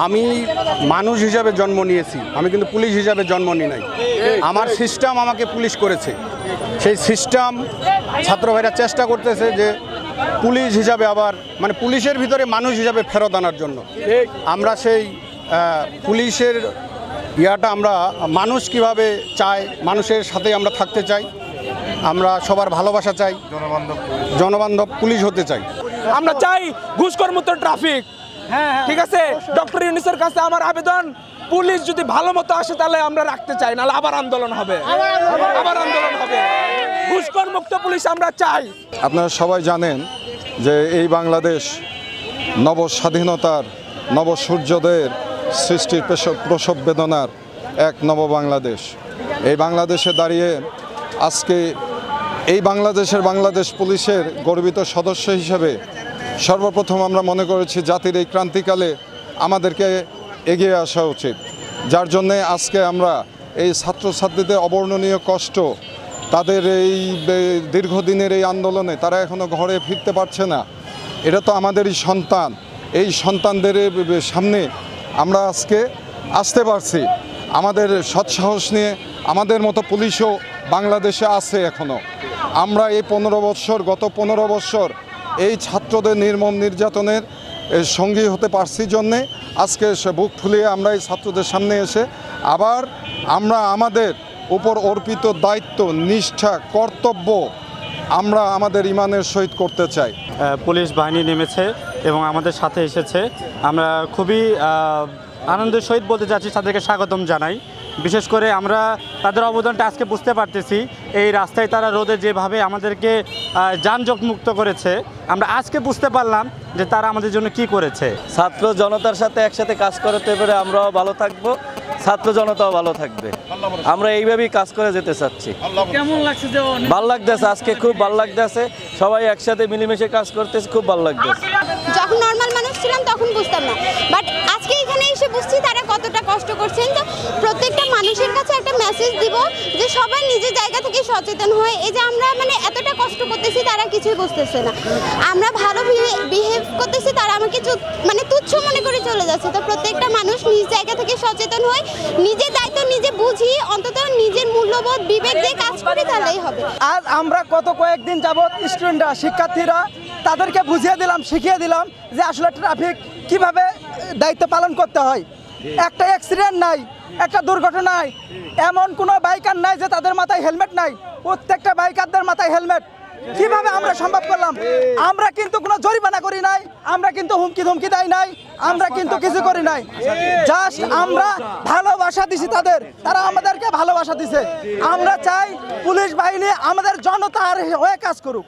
আমি মানুষ হিসাবে জন্ম নিয়েছি, আমি কিন্তু পুলিশ হিসাবে জন্ম নিই নাই। আমার সিস্টেম আমাকে পুলিশ করেছে। সেই সিস্টেম ছাত্র ভাইরা চেষ্টা করতেছে যে পুলিশ হিসাবে আবার মানে পুলিশের ভিতরে মানুষ হিসাবে ফেরত আনার জন্য। আমরা সেই পুলিশের ইয়াটা আমরা মানুষ কিভাবে চাই, মানুষের সাথে আমরা থাকতে চাই, আমরা সবার ভালোবাসা চাই, জনবান্ধব পুলিশ হতে চাই। আমরা চাই ঘুষখোর মুক্ত ট্রাফিক। ঠিক আছে, ডক্টর ইউনূসের কাছে আমার আবেদন, পুলিশ যদি ভালো মতো আসে তাহলে আমরা রাখতে চাই, নাহলে আবার আন্দোলন হবে, আবার আন্দোলন হবে। ঘুষখোর মুক্ত পুলিশ আমরা চাই। আপনারা সবাই জানেন যে এই বাংলাদেশ নব স্বাধীনতার, নব সূর্যোদয়ের সৃষ্টির প্রসব বেদনার এক নব বাংলাদেশ। এই বাংলাদেশে দাঁড়িয়ে আজকে এই বাংলাদেশ পুলিশের গর্বিত সদস্য হিসেবে সর্বপ্রথম আমরা মনে করেছি জাতির এই ক্রান্তিকালে আমাদেরকে এগিয়ে আসা উচিত। যার জন্যে আজকে আমরা এই ছাত্রছাত্রীদের অবর্ণনীয় কষ্ট, তাদের এই দীর্ঘদিনের এই আন্দোলনে তারা এখনও ঘরে ফিরতে পারছে না, এটা তো আমাদেরই সন্তান। এই সন্তানদের সামনে আমরা আজকে আসতে পারছি। আমাদের সৎসাহস নিয়ে আমাদের মতো পুলিশও বাংলাদেশে আছে এখনও। আমরা এই গত 15 বছর এই ছাত্রদের নির্মম নির্যাতনের সঙ্গী হতে পারছি জন্যে আজকে বুক ফুলিয়ে আমরা এই ছাত্রদের সামনে এসে আবার আমরা আমাদের উপর অর্পিত দায়িত্ব, নিষ্ঠা, কর্তব্য আমরা আমাদের ইমানের সহিত করতে চাই। পুলিশ বাহিনী নেমেছে এবং আমাদের সাথে এসেছে। আমরা খুবই আনন্দের সহিত বলতে চাচ্ছি, তাদেরকে স্বাগতম জানাই। বিশেষ করে আমরা তাদের অবদানটা আজকে বুঝতে পারতেছি। এই রাস্তায় তারা রোদে যেভাবে আমাদেরকে যানজট মুক্ত করেছে, আমরা আজকে বুঝতে পারলাম যে তারা আমাদের জন্য কি করেছে। ছাত্র জনতার সাথে একসাথে কাজ করতে পেরে আমরাও ভালো থাকবো, ছাত্র জনতাও ভালো থাকবে। আমরা এইভাবেই কাজ করে যেতে চাচ্ছি। কেমন লাগছে? ভালো লাগতেছে, আজকে খুব ভালো লাগতেছে। সবাই একসাথে মিলেমিশে কাজ করতেছে, খুব ভালো লাগতেছে। যখন নর্মাল মানুষ ছিলাম তখন বুঝতাম না, বাট আজকে এখানে এসে বুঝছি তারা কতটা কষ্ট করছেন। তো প্রত্যেকটা মানুষের কাছে একটা মেসেজ দিব যে সবাই নিজের জায়গা থেকে সচেতন হয়ে, এই যে আমরা মানে এতটা কষ্ট করতেছি তারা কিছুই বুঝতেছে না, আমরা ভালো বিহেভ করতেছি তারা আমাকে মানে তুচ্ছ মনে করে চলে যাচ্ছে। তো প্রত্যেকটা মানুষ নিজ জায়গা থেকে সচেতন হয়ে নিজের দায়িত্ব নিজে বুঝি অন্তত নিজের মূল্যবোধ বিবেক দিয়ে কাজ করে তাহলেই হবে। আজ আমরা কয়েকদিন যাবৎ স্টুডেন্টরা, শিক্ষার্থীরা তাদেরকে বুঝিয়ে দিলাম, শিখিয়ে দিলাম যে আসলে ট্রাফিক কিভাবে দায়িত্ব পালন করতে হয়। একটা অ্যাক্সিডেন্ট নাই, একটা দুর্ঘটনা নাই, এমন কোনো বাইকার নাই যে তাদের মাথায় হেলমেট নাই। প্রত্যেকটা বাইকারদের মাথায় হেলমেট। কিভাবে আমরা সম্ভব করলাম? আমরা কিন্তু কোনো জরিমানা করি নাই, আমরা কিন্তু হুমকি ধমকি দেয় নাই, আমরা কিন্তু কিছু করি নাই। জাস্ট আমরা ভালোবাসা দিছি তাদের, তারা আমাদেরকে ভালোবাসা দিছে। আমরা চাই পুলিশ বাহিনী আমাদের জনতার হয়ে কাজ করুক।